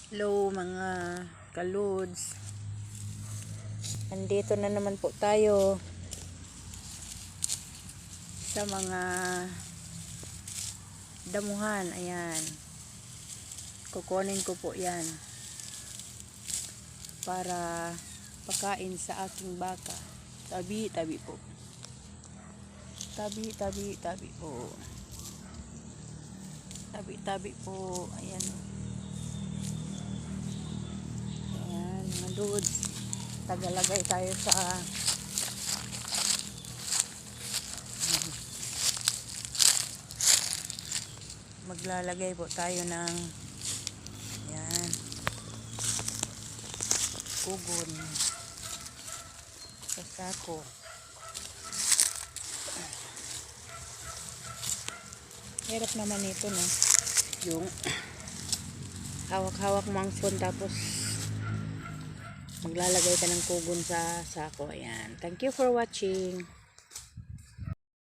Hello mga kalods, andito na naman po tayo sa mga damuhan. Ayan, kukunin ko po yan para pakain sa aking baka. Tabi po, tabi po, tabi po. Ayan, mga lods, tagalagay tayo sa maglalagay po tayo ng yan ugon sa sako. Hirap naman ito, no, yung hawak-hawak mo ang phone tapos maglalagay ka ng kugon sa sako. Ayan, thank you for watching.